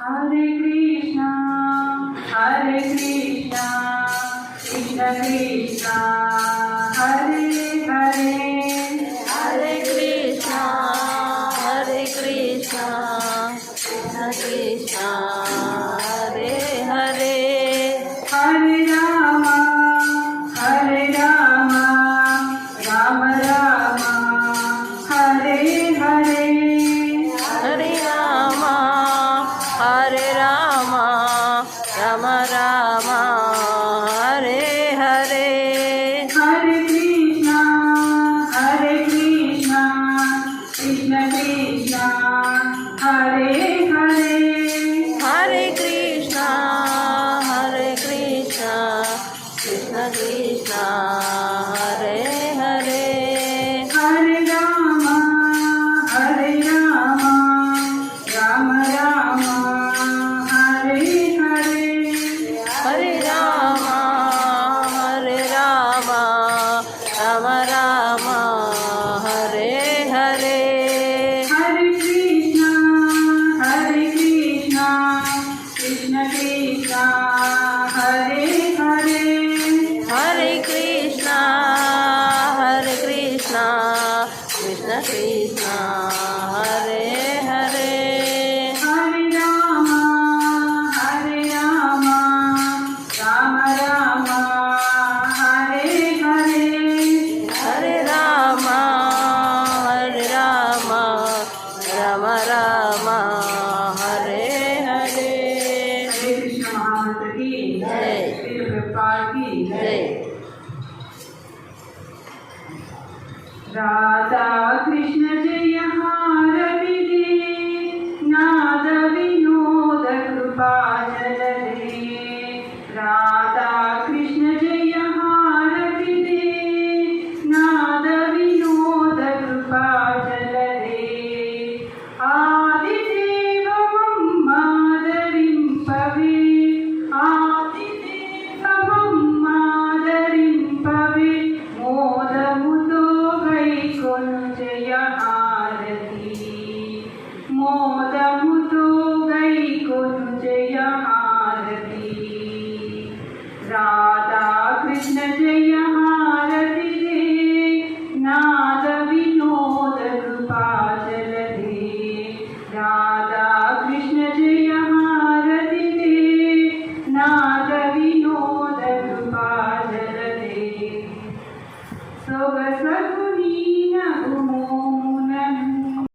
Hare Krishna, Hare Krishna, Krishna Krishna, Hare Hare, Hare Krishna, Hare Krishna, Krishna Krishna, Hare Hare, Hare Rama, Hare Rama, Rama Rama, Hare Hare, Hare Rama, Hare Rama, Rama Rama, Hare Hare, Hare Krishna, Hare Krishna, Krishna Krishna, Hare Hare, Hare Krishna, Hare Krishna, Krishna Krishna, Hare Hare, Hare Rama, Hare Rama, Rama Rama, Hare Hare, Hare Rama, Hare Rama, Rama Rama, Hare Hare, Hare Krishna, Hare Krishna, Krishna Krishna, Hare Hare, Hare Krishna, Hare Krishna, Krishna Krishna, Hare Hare, Hare Rama, Hare Rama, Rama Rama, Hare Hare, Hare Rama, Hare Rama, Rama Rama, Hare Hare. हरे कृष्ण महामंत्र की जय। श्री प्रभुपाद की जय। राधा कृष्ण जय हारति दे नाद विनोद कृपा जलदे राधा कृष्ण जय हारति दे नाद विनोद कृपा जलदे आदिदेवमम्मादरिंपवे आदिदेवमम्मादरिंपवे मोदमुतो गैकोञ्जय हारति मोद